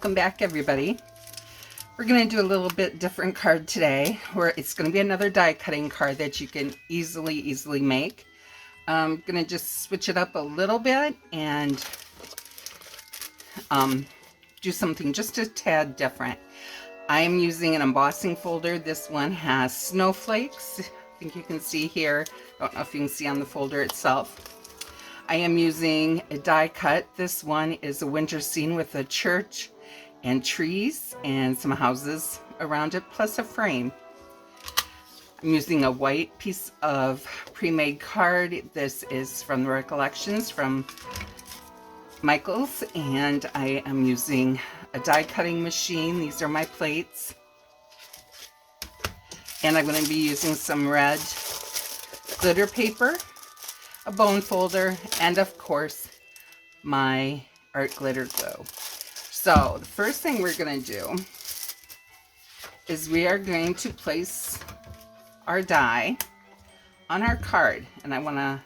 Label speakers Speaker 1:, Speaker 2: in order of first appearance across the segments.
Speaker 1: Welcome back, everybody. We're going to do a little bit different card today, where it's going to be another die cutting card that you can easily make. I'm going to just switch it up a little bit and do something just a tad different. I am using an embossing folder. This one has snowflakes. I think you can see here. I don't know if you can see on the folder itself. I am using a die cut. This one is a winter scene with a church and trees and some houses around it, plus a frame. I'm using a white piece of pre-made card. This is from the Recollections from Michael's, and I am using a die cutting machine. These are my plates. And I'm going to be using some red glitter paper, a bone folder, and of course my art glitter glue. So the first thing we're going to do is we are going to place our die on our card, and I want to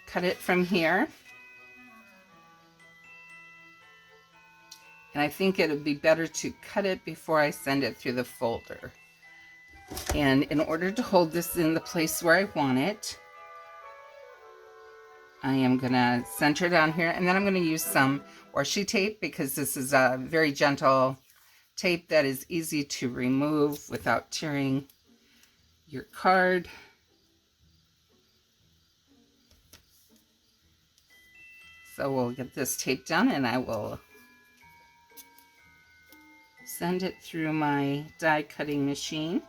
Speaker 1: cut it from here. And I think it would be better to cut it before I send it through the folder. And in order to hold this in the place where I want it, I am going to center down here, and then I'm going to use some washi tape, because this is a very gentle tape that is easy to remove without tearing your card. So we'll get this tape down, and I will send it through my die cutting machine.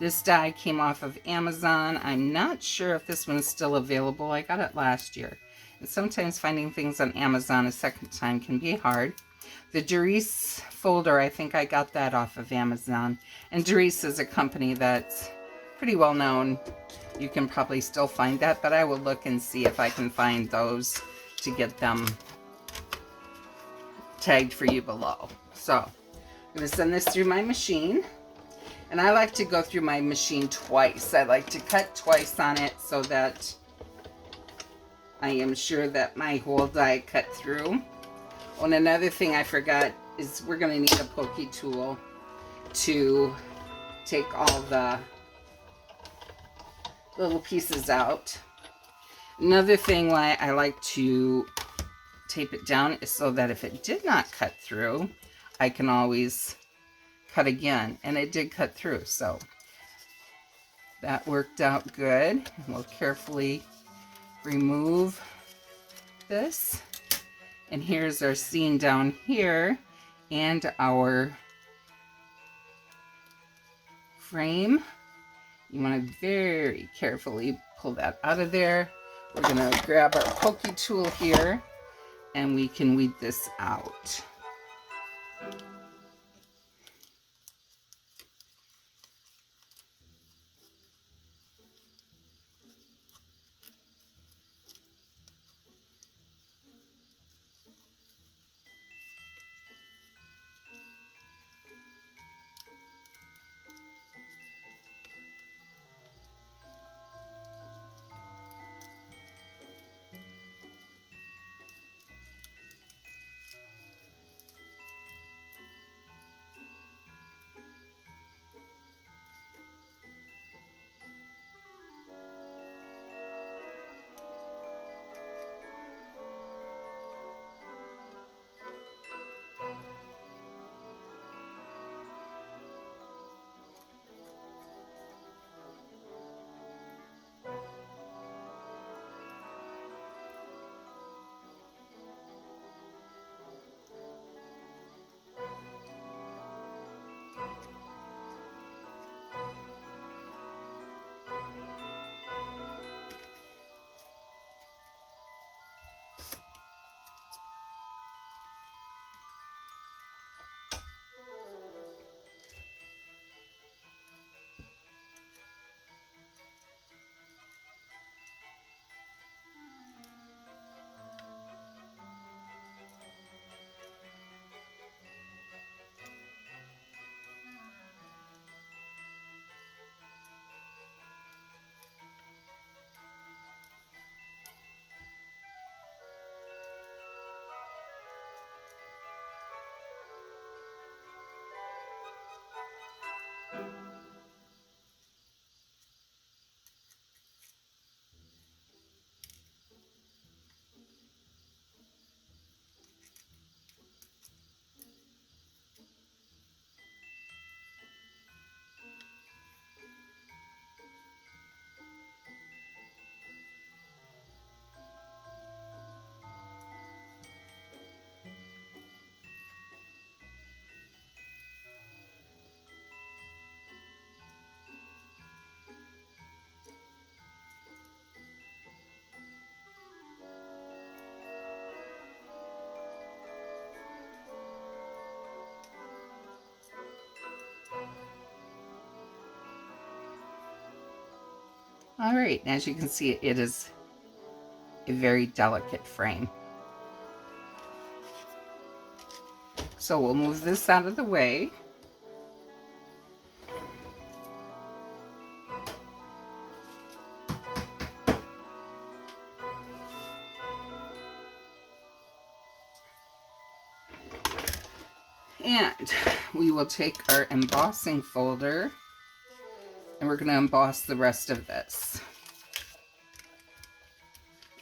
Speaker 1: This die came off of Amazon. I'm not sure if this one's still available. I got it last year. And sometimes finding things on Amazon a second time can be hard. The Doris folder, I think I got that off of Amazon. And Doris is a company that's pretty well known. You can probably still find that, but I will look and see if I can find those to get them tagged for you below. So I'm going to send this through my machine. And I like to go through my machine twice. I like to cut twice on it so that I am sure that my whole die cut through. Oh, and another thing I forgot is we're going to need a pokey tool to take all the little pieces out. Another thing why I like to tape it down is so that if it did not cut through, I can always cut again, and it did cut through, so that worked out good. We'll carefully remove this, and here's our scene down here and our frame. You want to very carefully pull that out of there. We're going to grab our pokey tool here, and we can weed this out. All right, as you can see, it is a very delicate frame. So we'll move this out of the way. And we will take our embossing folder and we're going to emboss the rest of this.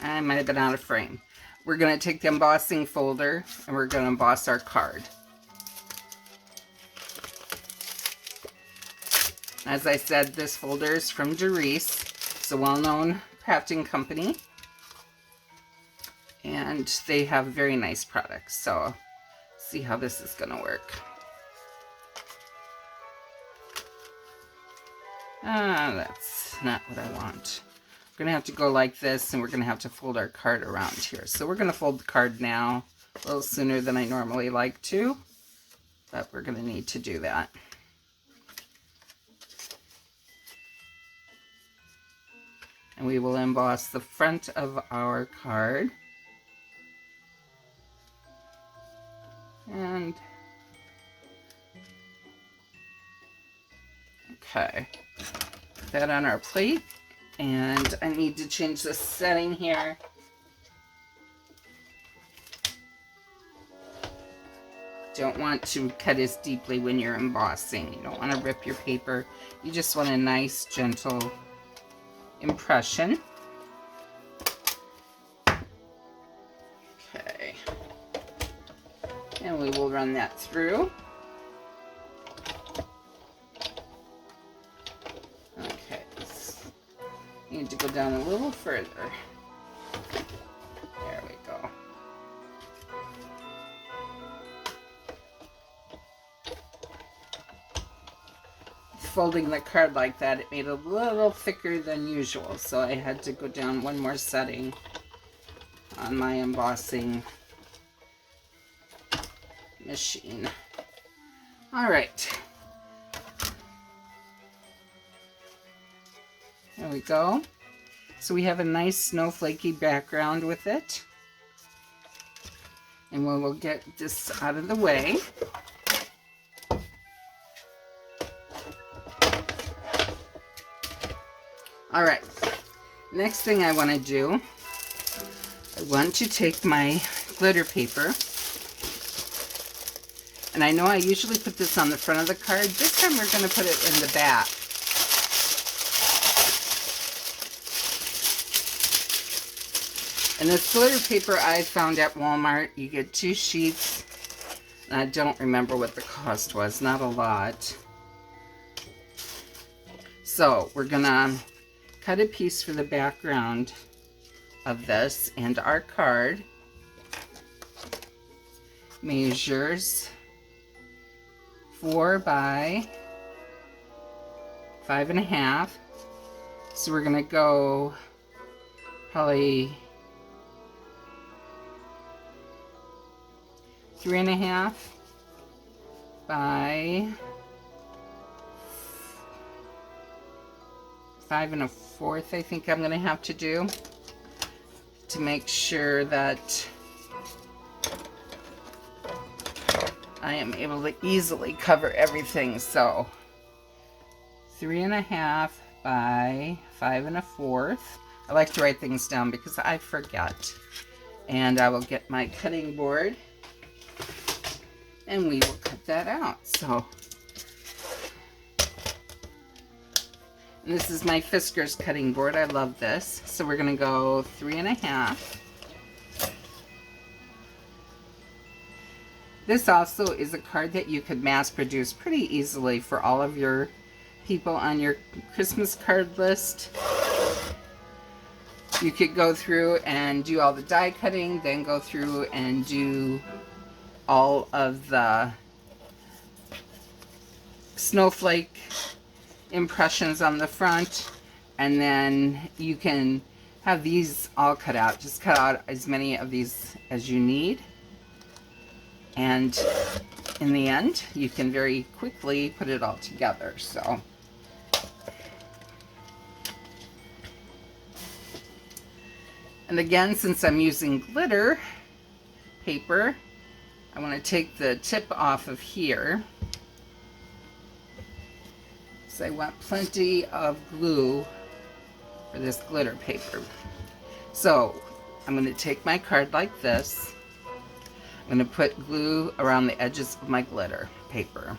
Speaker 1: I might have been out of frame. We're going to take the embossing folder and we're going to emboss our card. As I said, this folder is from Doris. It's a well-known crafting company. And they have very nice products. So see how this is going to work. That's not what I want. We're going to have to go like this, and we're going to have to fold our card around here. So we're going to fold the card now a little sooner than I normally like to, but we're going to need to do that. And we will emboss the front of our card. And okay, put that on our plate. And I need to change the setting here. Don't want to cut as deeply when you're embossing. You don't want to rip your paper. You just want a nice, gentle impression. Okay. And we will run that through. Okay. Need to go down a little further. There we go. Folding the card like that, it made it a little thicker than usual, so I had to go down one more setting on my embossing machine. All right. There we go. So we have a nice snowflakey background with it. And we will get this out of the way. All right, next thing I want to do, I want to take my glitter paper, and I know I usually put this on the front of the card. This time we're going to put it in the back. And this glitter paper I found at Walmart. You get 2 sheets, and I don't remember what the cost was, not a lot. So we're going to cut a piece for the background of this, and our card measures 4 by 5.5. So we're gonna go probably 3.5 by 5 1/4, I think I'm going to have to do to make sure that I am able to easily cover everything. So 3.5 by 5 1/4. I like to write things down because I forget. And I will get my cutting board and we will cut that out. So, and this is my Fisker's cutting board. I love this. So we're going to go 3.5. This also is a card that you could mass produce pretty easily for all of your people on your Christmas card list. You could go through and do all the die cutting, then go through and do all of the snowflake impressions on the front, and then you can have these all cut out. Just cut out as many of these as you need, and in the end you can very quickly put it all together. So And again, since I'm using glitter paper, I want to take the tip off of here. So I want plenty of glue for this glitter paper. So I'm going to take my card like this. I'm going to put glue around the edges of my glitter paper.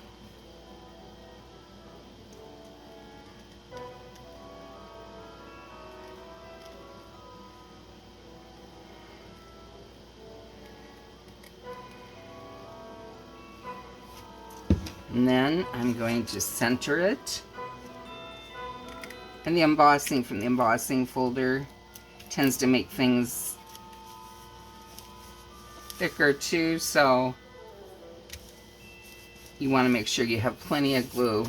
Speaker 1: And then I'm going to center it. And the embossing from the embossing folder tends to make things thicker too, so you want to make sure you have plenty of glue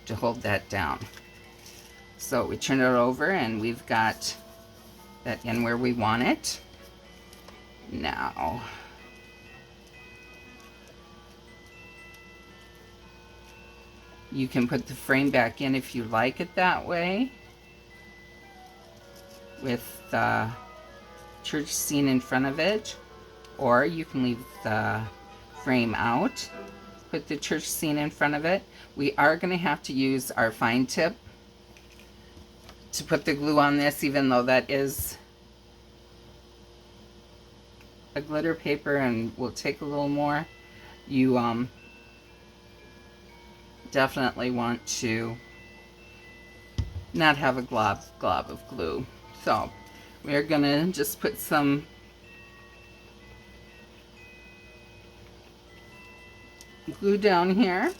Speaker 1: to hold that down. So we turn it over and we've got that in where we want it. Now, you can put the frame back in if you like it that way, with the church scene in front of it, or you can leave the frame out, put the church scene in front of it. We are going to have to use our fine tip to put the glue on this, even though that is a glitter paper and will take a little more. You definitely want to not have a glob of glue. So we're gonna just put some glue down here.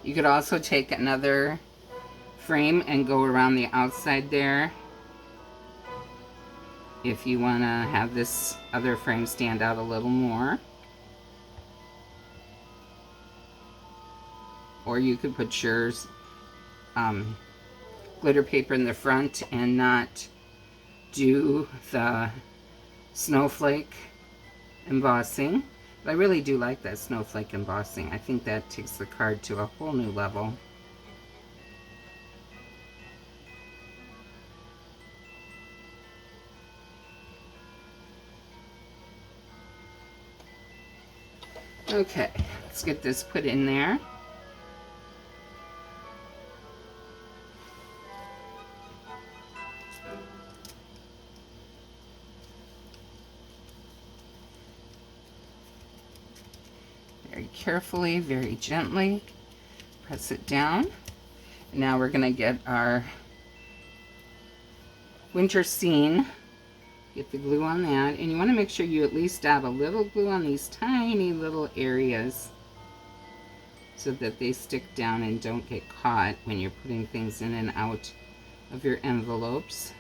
Speaker 1: You could also take another frame and go around the outside there if you want to have this other frame stand out a little more. Or you could put your glitter paper in the front and not do the snowflake embossing. But I really do like that snowflake embossing. I think that takes the card to a whole new level. Okay, let's get this put in there. Very carefully, very gently, press it down. And now we're going to get our winter scene. Get the glue on that, and you want to make sure you at least dab a little glue on these tiny little areas so that they stick down and don't get caught when you're putting things in and out of your envelopes.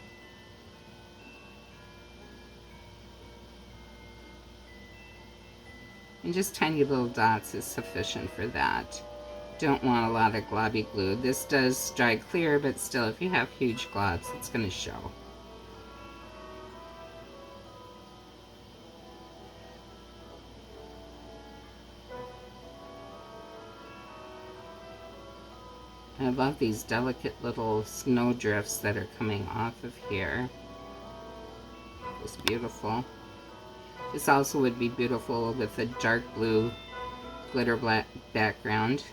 Speaker 1: And just tiny little dots is sufficient for that. Don't want a lot of globby glue. This does dry clear, but still, if you have huge globs, it's going to show. I love these delicate little snow drifts that are coming off of here. It's beautiful. This also would be beautiful with a dark blue glitter black background.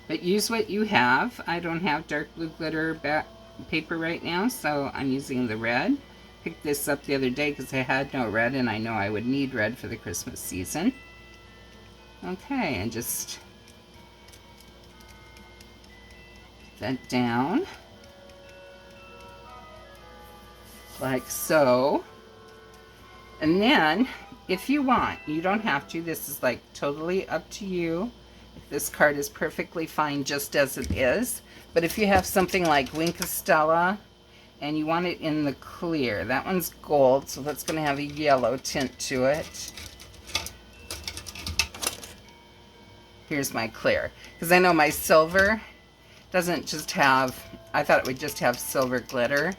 Speaker 1: But use what you have. I don't have dark blue glitter paper right now, so I'm using the red. Picked this up the other day because I had no red, and I know I would need red for the Christmas season. Okay, and just put that down like so. And then if you want, you don't have to. This is like totally up to you. This card is perfectly fine just as it is. But if you have something like Winkastella and you want it in the clear, that one's gold, so that's going to have a yellow tint to it. Here's my clear. Because I know my silver doesn't just have, I thought it would just have silver glitter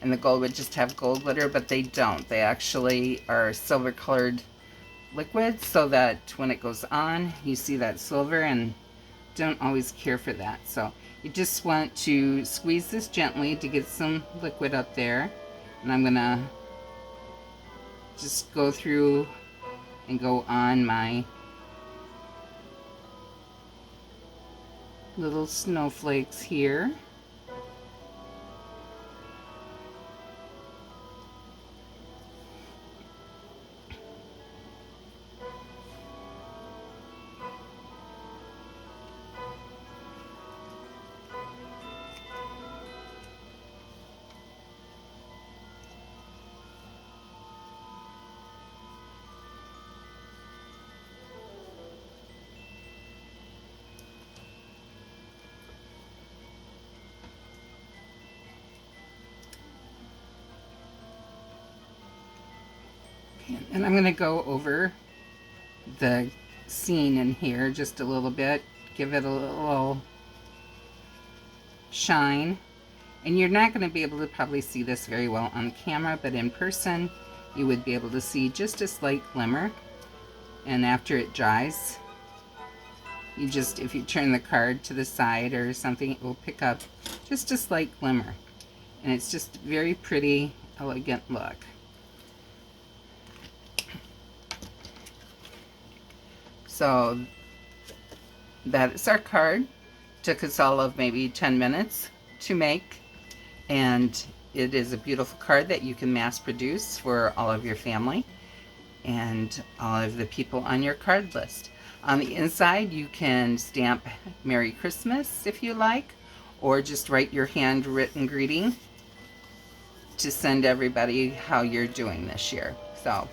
Speaker 1: and the gold would just have gold glitter, but they don't. They actually are silver colored liquid, so that when it goes on, you see that silver, and don't always care for that. So you just want to squeeze this gently to get some liquid up there. And I'm gonna just go through and go on my little snowflakes here. And I'm going to go over the scene in here just a little bit, give it a little shine. And you're not going to be able to probably see this very well on camera, but in person you would be able to see just a slight glimmer. And after it dries, you just, if you turn the card to the side or something, it will pick up just a slight glimmer. And it's just very pretty, elegant look. So that is our card. Took us all of maybe 10 minutes to make, and it is a beautiful card that you can mass produce for all of your family and all of the people on your card list. On the inside you can stamp Merry Christmas if you like, or just write your handwritten greeting to send everybody how you're doing this year. So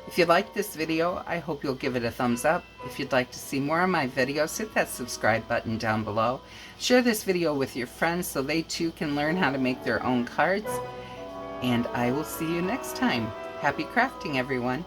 Speaker 1: if you like this video, I hope you'll give it a thumbs up. If you'd like to see more of my videos, hit that subscribe button down below. Share this video with your friends so they too can learn how to make their own cards. And I will see you next time. Happy crafting, everyone.